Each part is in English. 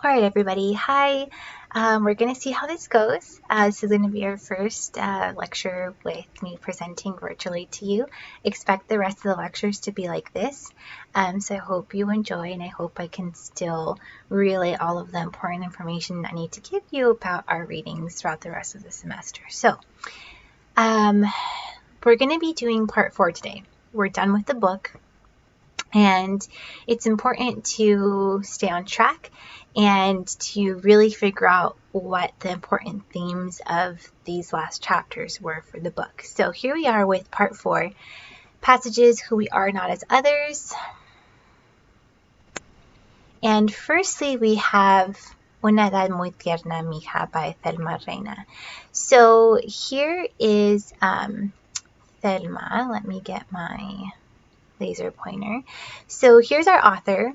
Alright, everybody. Hi. We're going to see how this goes. This is going to be our first lecture with me presenting virtually to you. Expect the rest of the lectures to be like this. So I hope you enjoy, and I hope I can still relay all of the important information I need to give you about our readings throughout the rest of the semester. So we're going to be doing part 4 today. We're done with the book. And it's important to stay on track and to really figure out what the important themes of these last chapters were for the book. So here we are with part 4, passages who we are not as others. And firstly, we have Una edad muy tierna, mija, by Thelma Reina. So here is Thelma. Let me get my laser pointer. So here's our author.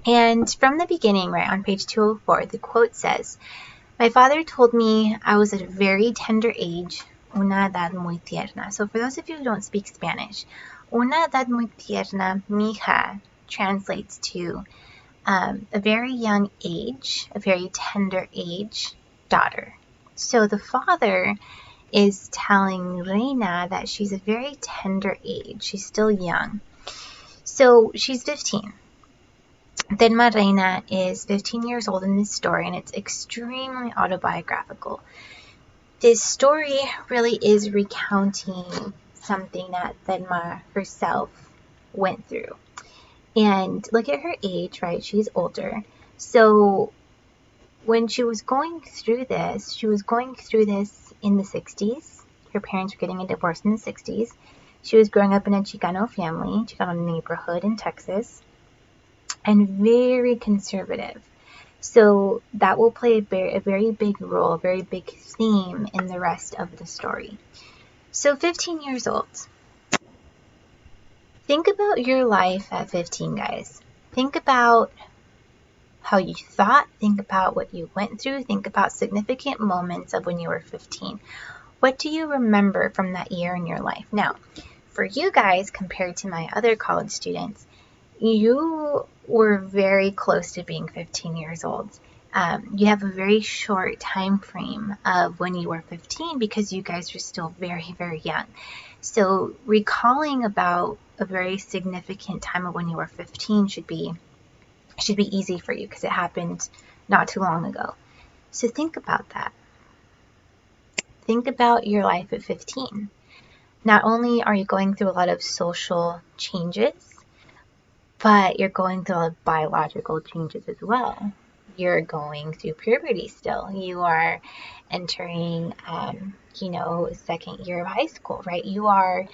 And from the beginning, right on page 204, the quote says, "My father told me I was at a very tender age, una edad muy tierna." So for those of you who don't speak Spanish, una edad muy tierna, mija, translates to a very young age, a very tender age, daughter. So the father is telling Reina that she's a very tender age. She's still young. So she's 15. Thelma Reina is 15 years old in this story, and it's extremely autobiographical. This story really is recounting something that Thelma herself went through. And look at her age, right? She's older. So when she was going through this, in the 60s. Her parents were getting a divorce in the 60s. She was growing up in a Chicano family, Chicano neighborhood in Texas, and very conservative. So that will play a very big role, a very big theme in the rest of the story. So 15 years old. Think about your life at 15, guys. Think about how you thought, think about what you went through, think about significant moments of when you were 15. What do you remember from that year in your life? Now, for you guys, compared to my other college students, you were very close to being 15 years old. You have a very short time frame of when you were 15 because you guys were still very, very young. So recalling about a very significant time of when you were 15 should be easy for you because it happened not too long ago. So think about that. Think about your life at 15. Not only are you going through a lot of social changes, but you're going through a lot of biological changes as well. You're going through puberty still. You are entering, second year of high school, right? You are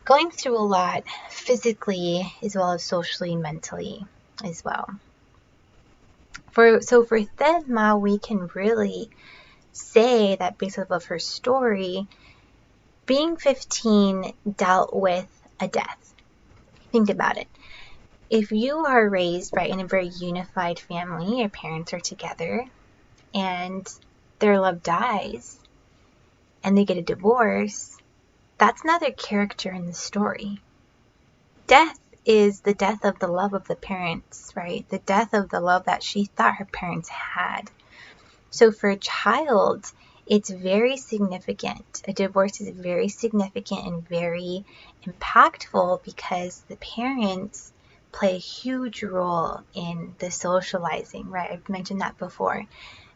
going through a lot physically as well as socially and mentally as well. For Thelma, we can really say that based off of her story, being 15 dealt with a death. Think about it. If you are raised in a very unified family, your parents are together, and their love dies, and they get a divorce, that's another character in the story. Death is the death of the love of the parents, right? The death of the love that she thought her parents had. So for a child, it's very significant. A divorce is very significant and very impactful because the parents play a huge role in the socializing, right? I've mentioned that before,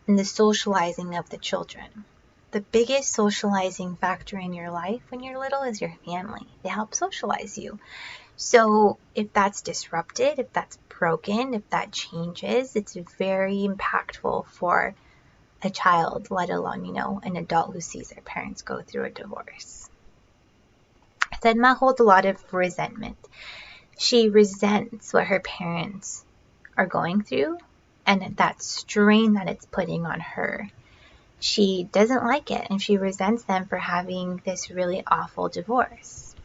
in the socializing of the children. The biggest socializing factor in your life when you're little is your family. They help socialize you. So if that's disrupted, if that's broken, if that changes, it's very impactful for a child, let alone, an adult who sees their parents go through a divorce. Thelma holds a lot of resentment. She resents what her parents are going through and that strain that it's putting on her. She doesn't like it, and she resents them for having this really awful divorce.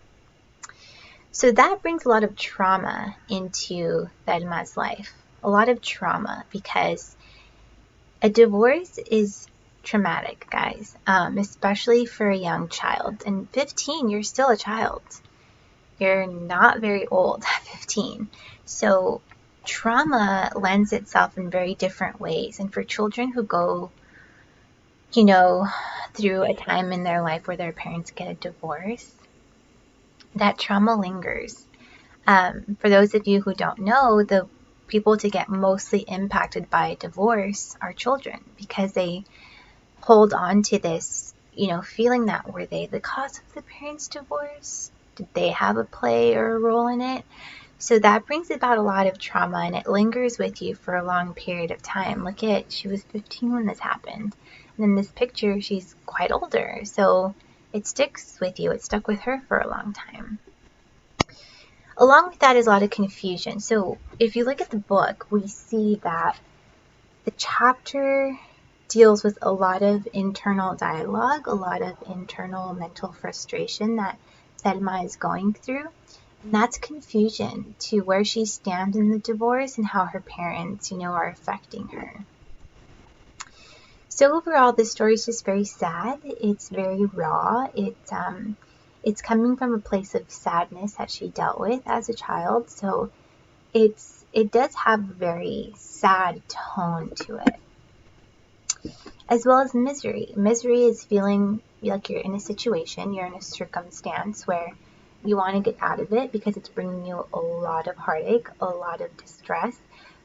So that brings a lot of trauma into Thelma's life. A lot of trauma because a divorce is traumatic, guys, especially for a young child. And 15, you're still a child. You're not very old at 15. So trauma lends itself in very different ways. And for children who go, through a time in their life where their parents get a divorce, that trauma lingers. For those of you who don't know, the people to get mostly impacted by a divorce are children, because they hold on to this, feeling that were they the cause of the parents' divorce? Did they have a play or a role in it? So that brings about a lot of trauma, and it lingers with you for a long period of time. Look at, she was 15 when this happened. And in this picture, she's quite older. So it sticks with you. It stuck with her for a long time. Along with that is a lot of confusion. So if you look at the book, we see that the chapter deals with a lot of internal dialogue, a lot of internal mental frustration that Thelma is going through. And that's confusion to where she stands in the divorce and how her parents, are affecting her. So overall, this story is just very sad. It's very raw. It's coming from a place of sadness that she dealt with as a child. So it does have a very sad tone to it. As well as misery. Misery is feeling like you're in a situation, you're in a circumstance where you want to get out of it because it's bringing you a lot of heartache, a lot of distress.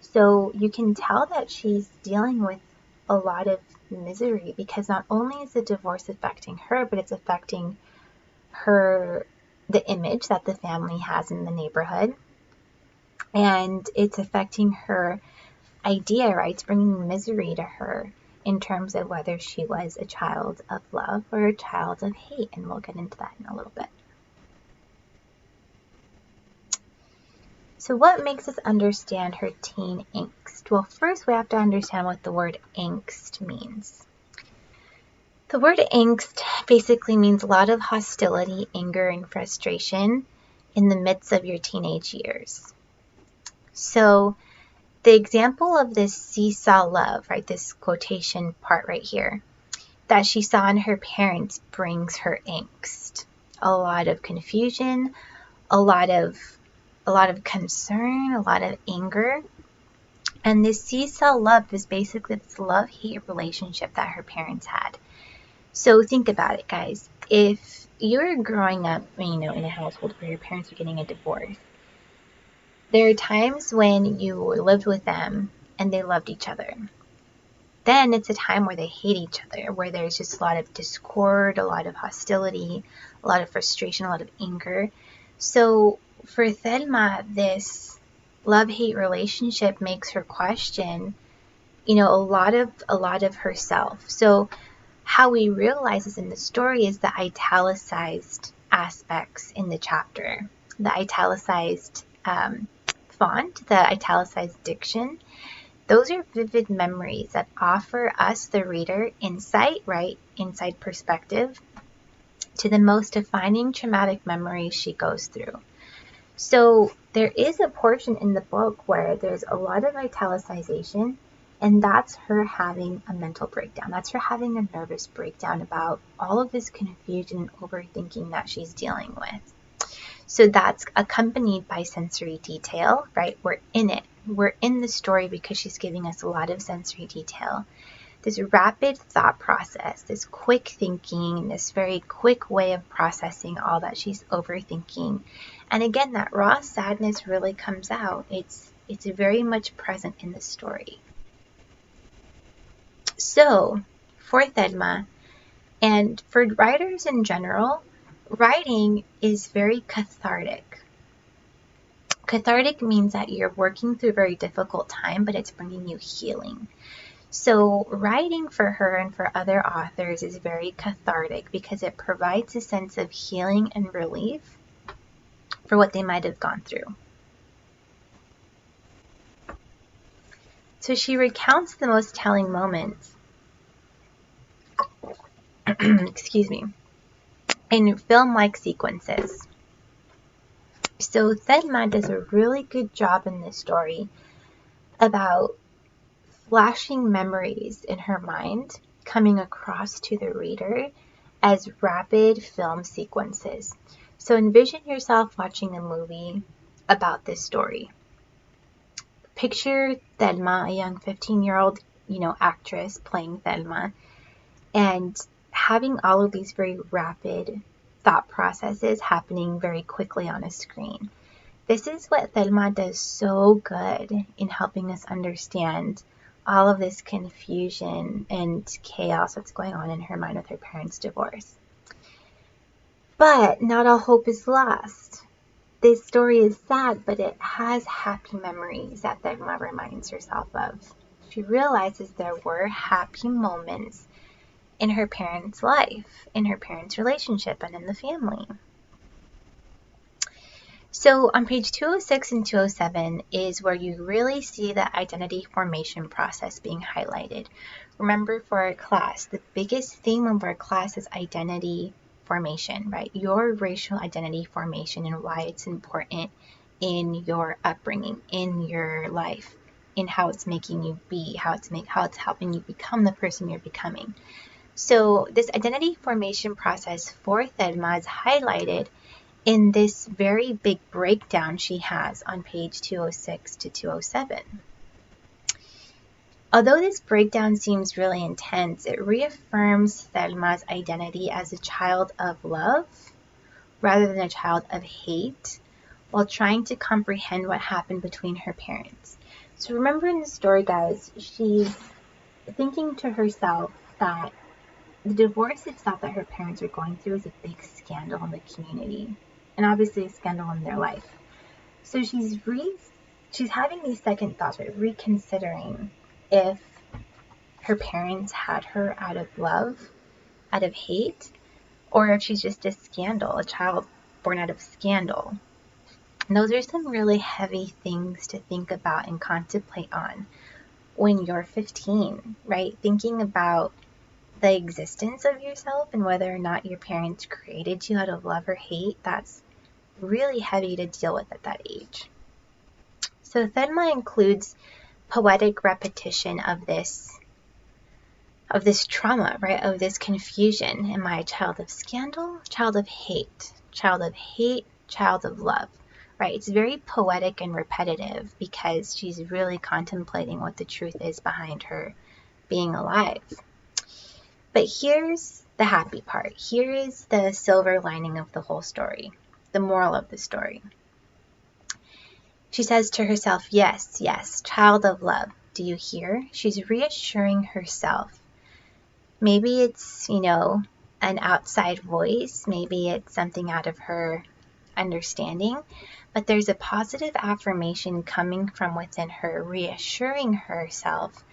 So you can tell that she's dealing with a lot of misery, because not only is the divorce affecting her, but it's affecting her, the image that the family has in the neighborhood. And it's affecting her idea, right? It's bringing misery to her in terms of whether she was a child of love or a child of hate. And we'll get into that in a little bit. So what makes us understand her teen angst? Well, first we have to understand what the word angst means. The word angst basically means a lot of hostility, anger, and frustration in the midst of your teenage years. So the example of this seesaw love, right, this quotation part right here, that she saw in her parents brings her angst. A lot of confusion, a lot of concern, a lot of anger. And this seesaw love is basically this love-hate relationship that her parents had. So think about it, guys. If you're growing up, in a household where your parents are getting a divorce, there are times when you lived with them and they loved each other. Then it's a time where they hate each other, where there's just a lot of discord, a lot of hostility, a lot of frustration, a lot of anger. So for Thelma, this love-hate relationship makes her question, a lot of herself. So how we realize this in the story is the italicized aspects in the chapter, the italicized font, the italicized diction. Those are vivid memories that offer us, the reader, insight, right? Inside perspective to the most defining traumatic memories she goes through. So there is a portion in the book where there's a lot of italicization, and that's her having a mental breakdown. That's her having a nervous breakdown about all of this confusion and overthinking that she's dealing with. So that's accompanied by sensory detail, right? We're in it. We're in the story because she's giving us a lot of sensory detail. This rapid thought process, this quick thinking, this very quick way of processing all that she's overthinking. And again, that raw sadness really comes out. It's very much present in the story. So, for Thelma, and for writers in general, writing is very cathartic. Cathartic means that you're working through a very difficult time, but it's bringing you healing. So writing for her and for other authors is very cathartic because it provides a sense of healing and relief for what they might have gone through. So she recounts the most telling moments excuse me, in film-like sequences. So Thelma does a really good job in this story about flashing memories in her mind coming across to the reader as rapid film sequences. So envision yourself watching a movie about this story. picture Thelma, a young 15-year-old, actress playing Thelma, and having all of these very rapid thought processes happening very quickly on a screen. This is what Thelma does so good in helping us understand all of this confusion and chaos that's going on in her mind with her parents' divorce. But not all hope is lost. This story is sad, but it has happy memories that Thelma reminds herself of. She realizes there were happy moments in her parents' life, in her parents' relationship, and in the family. So on page 206 and 207 is where you really see the identity formation process being highlighted. Remember, for our class, the biggest theme of our class is identity formation, right? Your racial identity formation and why it's important in your upbringing, in your life, in how it's making you be, how it's helping you become the person you're becoming. So this identity formation process for Thelma is highlighted in this very big breakdown she has on page 206 to 207. Although this breakdown seems really intense, it reaffirms Thelma's identity as a child of love rather than a child of hate, while trying to comprehend what happened between her parents. So remember in the story, guys, she's thinking to herself that the divorce itself that her parents are going through is a big scandal in the community, and obviously a scandal in their life. So she's having these second thoughts, right? Reconsidering if her parents had her out of love, out of hate, or if she's just a scandal, a child born out of scandal. And those are some really heavy things to think about and contemplate on when you're 15, right? Thinking about the existence of yourself and whether or not your parents created you out of love or hate, that's really heavy to deal with at that age. So Thelma includes poetic repetition of this trauma, right? Of this confusion. Am I a child of scandal? Child of hate? Child of hate? Child of love? Right? It's very poetic and repetitive because she's really contemplating what the truth is behind her being alive. But here's the happy part. Here is the silver lining of the whole story, the moral of the story. She says to herself, yes, yes, child of love. Do you hear? She's reassuring herself. Maybe it's, an outside voice. Maybe it's something out of her understanding. But there's a positive affirmation coming from within her, reassuring herself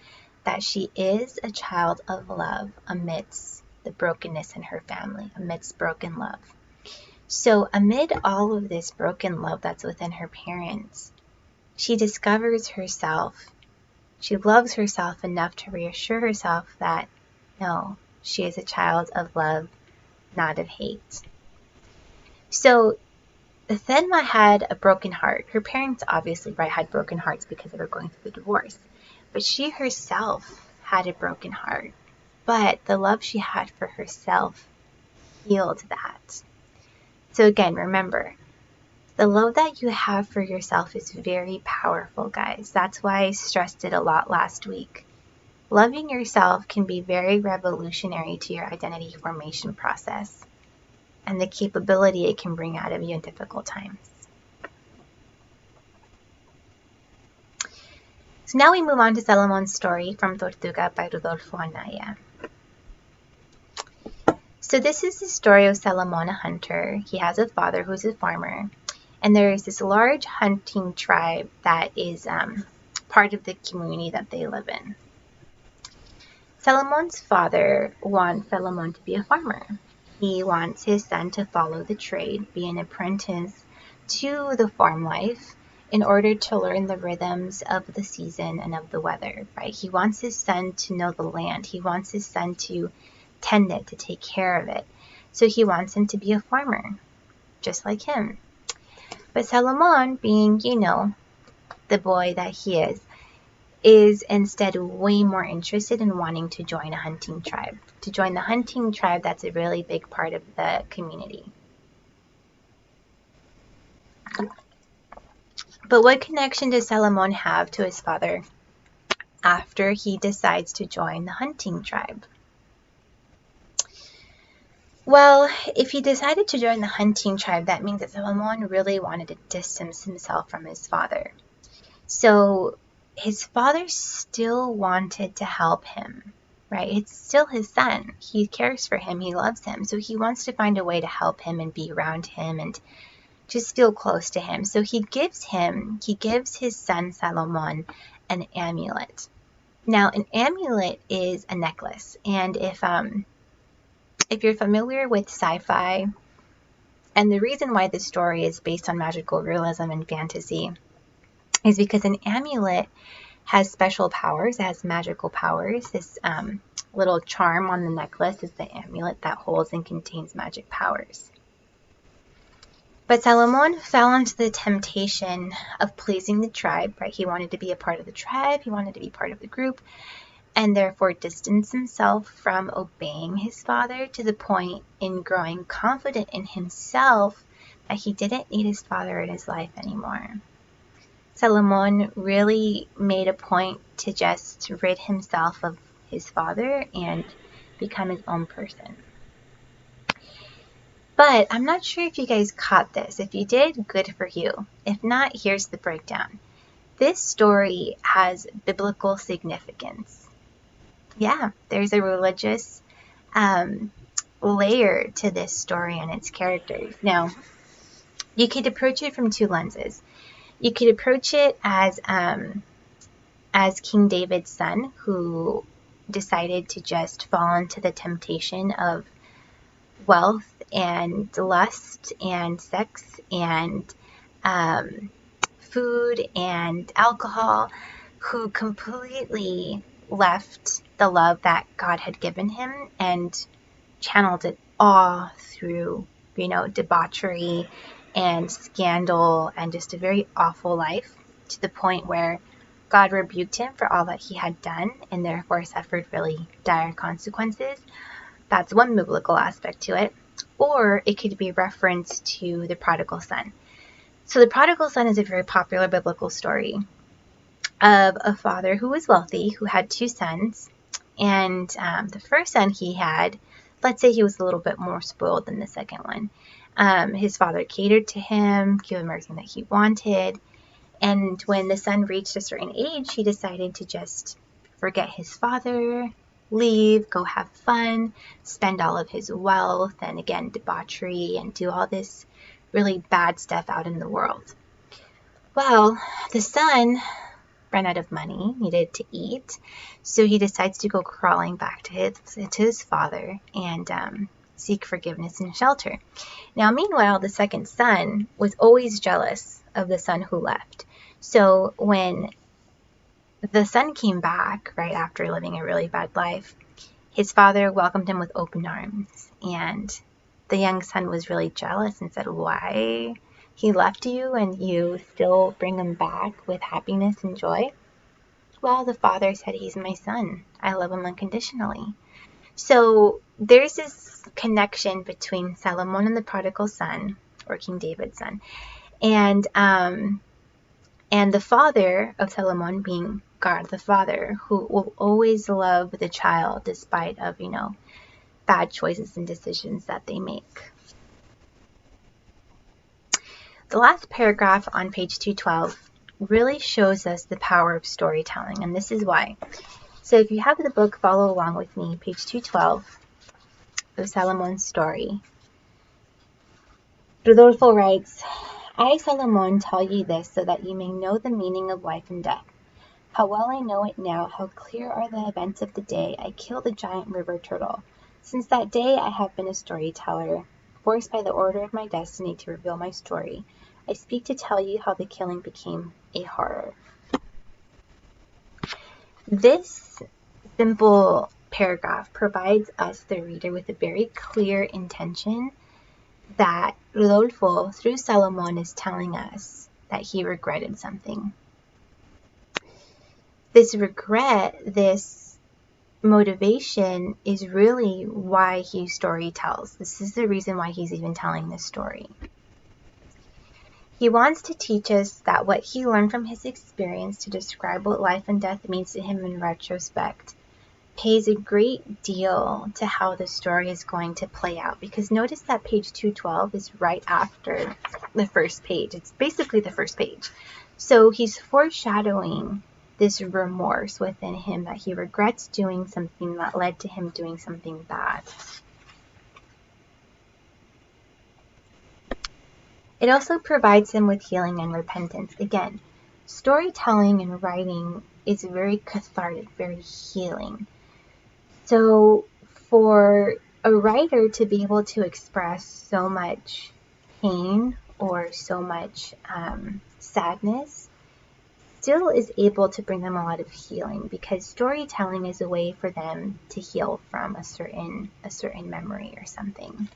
that she is a child of love amidst the brokenness in her family, amidst broken love. So amid all of this broken love that's within her parents, she discovers herself. She loves herself enough to reassure herself that, no, she is a child of love, not of hate. So Thelma had a broken heart. Her parents obviously, right, had broken hearts because they were going through the divorce. But she herself had a broken heart. But the love she had for herself healed that. So again, remember, the love that you have for yourself is very powerful, guys. That's why I stressed it a lot last week. Loving yourself can be very revolutionary to your identity formation process and the capability it can bring out of you in difficult times. So now we move on to Salomon's story from Tortuga by Rodolfo Anaya. So this is the story of Salomon, a hunter. He has a father who's a farmer. And there is this large hunting tribe that is part of the community that they live in. Salomon's father wants Salomon to be a farmer. He wants his son to follow the trade, be an apprentice to the farm life in order to learn the rhythms of the season and of the weather, right? He wants his son to know the land. He wants his son to tend it, to take care of it. So he wants him to be a farmer, just like him. But Salomon, being, the boy that he is instead way more interested in wanting to join a hunting tribe. To join the hunting tribe, that's a really big part of the community. But what connection does Solomon have to his father after he decides to join the hunting tribe? Well, if he decided to join the hunting tribe, that means that Solomon really wanted to distance himself from his father. So his father still wanted to help him, right? It's still his son. He cares for him. He loves him. So he wants to find a way to help him and be around him and just feel close to him. So he gives his son Solomon an amulet. Now, an amulet is a necklace. And if you're familiar with sci-fi, and the reason why this story is based on magical realism and fantasy is because an amulet has special powers, it has magical powers. This little charm on the necklace is the amulet that holds and contains magic powers. But Solomon fell into the temptation of pleasing the tribe, right? He wanted to be a part of the tribe, he wanted to be part of the group, and therefore distanced himself from obeying his father to the point in growing confident in himself that he didn't need his father in his life anymore. Solomon really made a point to just rid himself of his father and become his own person. But I'm not sure if you guys caught this. If you did, good for you. If not, here's the breakdown. This story has biblical significance. Yeah, there's a religious layer to this story and its characters. Now, you could approach it from two lenses. You could approach it as King David's son, who decided to just fall into the temptation of wealth and lust and sex and food and alcohol, who completely left the love that God had given him and channeled it all through, debauchery and scandal and just a very awful life, to the point where God rebuked him for all that he had done and therefore suffered really dire consequences. That's one biblical aspect to it. Or it could be reference to the prodigal son. So the prodigal son is a very popular biblical story of a father who was wealthy, who had two sons. And the first son he had, let's say he was a little bit more spoiled than the second one. His father catered to him, gave him everything that he wanted. And when the son reached a certain age, he decided to just forget his father, leave, go have fun, spend all of his wealth, and again, debauchery, and do all this really bad stuff out in the world. Well, the son ran out of money, needed to eat, so he decides to go crawling back to his father and seek forgiveness and shelter. Now, meanwhile, the second son was always jealous of the son who left. So when the son came back right after living a really bad life, his father welcomed him with open arms, and the young son was really jealous and said, "Why? He left you and you still bring him back with happiness and joy?" Well, the father said, "He's my son. I love him unconditionally." So there's this connection between Solomon and the prodigal son, or King David's son, and the father of Solomon being God the Father, who will always love the child despite of, bad choices and decisions that they make. The last paragraph on page 212 really shows us the power of storytelling, and this is why. So if you have the book, follow along with me, page 212 of Solomon's story. Rodolfo writes, "I, Solomon, tell you this so that you may know the meaning of life and death. How well I know it now, how clear are the events of the day I killed the giant river turtle. Since that day I have been a storyteller, forced by the order of my destiny to reveal my story. I speak to tell you how the killing became a horror." This simple paragraph provides us, the reader, with a very clear intention that Rodolfo, through Solomon, is telling us that he regretted something. This regret, this motivation, is really why he story tells. This is the reason why he's even telling this story. He wants to teach us that what he learned from his experience to describe what life and death means to him in retrospect pays a great deal to how the story is going to play out. Because notice that page 212 is right after the first page. It's basically the first page. So he's foreshadowing this remorse within him that he regrets doing something that led to him doing something bad. It also provides him with healing and repentance. Again, storytelling and writing is very cathartic, very healing. So for a writer to be able to express so much pain or so much sadness still is able to bring them a lot of healing, because storytelling is a way for them to heal from a certain memory or something.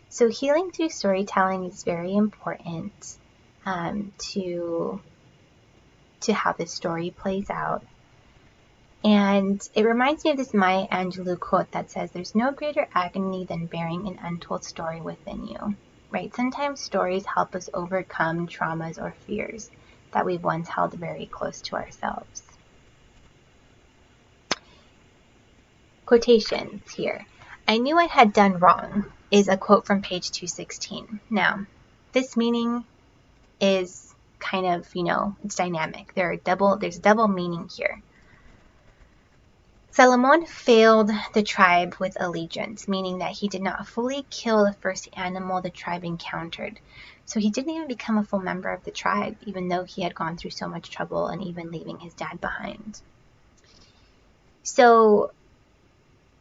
So healing through storytelling is very important to how the story plays out. And it reminds me of this Maya Angelou quote that says, "There's no greater agony than bearing an untold story within you." Right? Sometimes stories help us overcome traumas or fears that we've once held very close to ourselves. Quotations here. "I knew I had done wrong" is a quote from page 216. Now, this meaning is kind of, it's dynamic. There's a double meaning here. Salomon failed the tribe with allegiance, meaning that he did not fully kill the first animal the tribe encountered. So he didn't even become a full member of the tribe, even though he had gone through so much trouble and even leaving his dad behind. So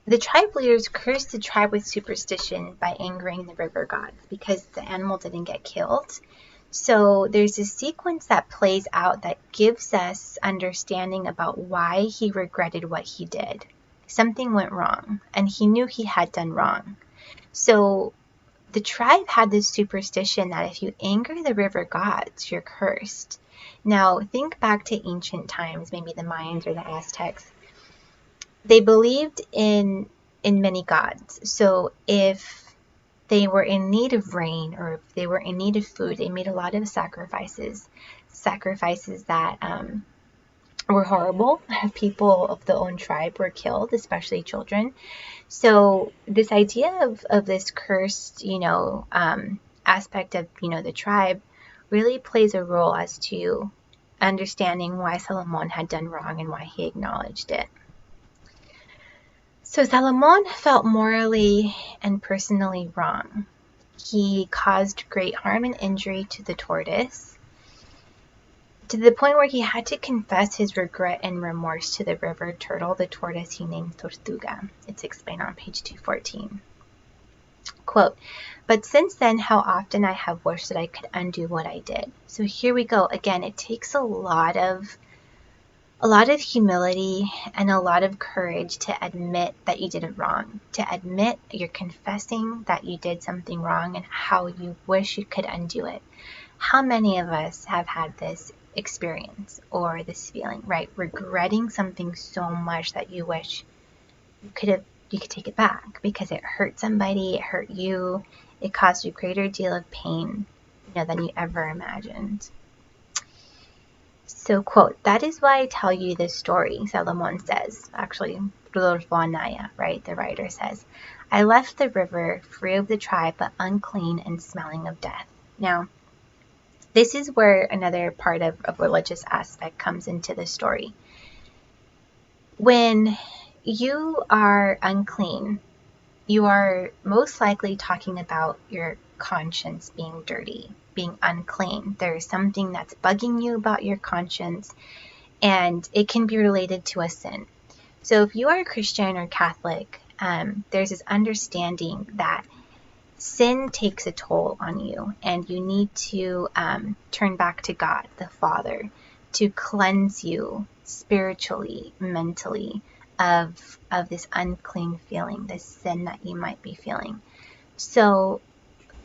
the tribe leaders cursed the tribe with superstition by angering the river gods because the animal didn't get killed. So there's a sequence that plays out that gives us understanding about why he regretted what he did. Something went wrong, and he knew he had done wrong. So the tribe had this superstition that if you anger the river gods, you're cursed. Now, think back to ancient times, maybe the Mayans or the Aztecs. They believed in many gods. So if they were in need of rain or if they were in need of food, they made a lot of sacrifices that were horrible. People of the own tribe were killed, especially children. So this idea of this cursed, aspect of, the tribe really plays a role as to understanding why Salomon had done wrong and why he acknowledged it. So Salomon felt morally and personally wrong. He caused great harm and injury to the tortoise, to the point where he had to confess his regret and remorse to the river turtle, the tortoise he named Tortuga. It's explained on page 214. Quote, "But since then, how often I have wished that I could undo what I did." So here we go. Again, it takes a lot of humility and a lot of courage to admit that you did it wrong, to admit you're confessing that you did something wrong and how you wish you could undo it. How many of us have had this experience or this feeling, right? Regretting something so much that you wish you could take it back because it hurt somebody, it hurt you, it caused you a greater deal of pain, than you ever imagined. So, quote, "That is why I tell you this story," Salomon says. Actually, Rodolfo Anaya, right, the writer says, "I left the river free of the tribe, but unclean and smelling of death." Now, this is where another part of religious aspect comes into the story. When you are unclean, you are most likely talking about your conscience being dirty, being unclean. There's something that's bugging you about your conscience, and it can be related to a sin. So if you are a Christian or Catholic, there's this understanding that sin takes a toll on you, and you need to turn back to God, the Father, to cleanse you spiritually, mentally, of this unclean feeling, this sin that you might be feeling. So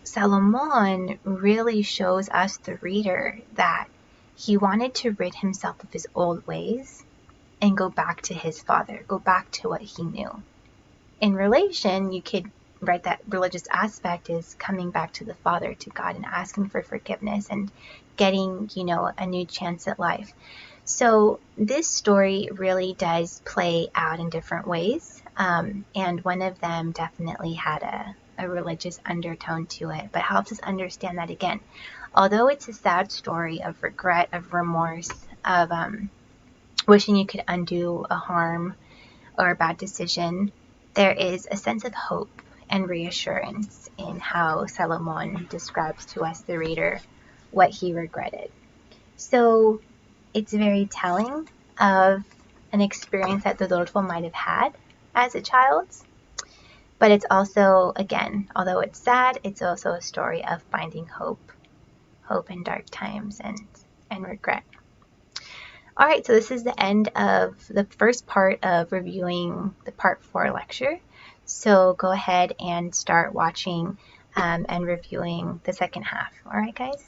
Salomon really shows us, the reader, that he wanted to rid himself of his old ways and go back to his Father, go back to what he knew. In relation, you could right, that religious aspect is coming back to the Father, to God, and asking for forgiveness and getting, a new chance at life. So this story really does play out in different ways, and one of them definitely had a religious undertone to it, but helps us understand that, again, although it's a sad story of regret, of remorse, of wishing you could undo a harm or a bad decision, there is a sense of hope and reassurance in how Salomon describes to us, the reader, what he regretted. So it's very telling of an experience that Rodolfo might have had as a child, but it's also, again, although it's sad, it's also a story of finding hope in dark times, and regret. All right, so this is the end of the first part of reviewing the Part 4 lecture. So go ahead and start watching and reviewing the second half. All right, guys?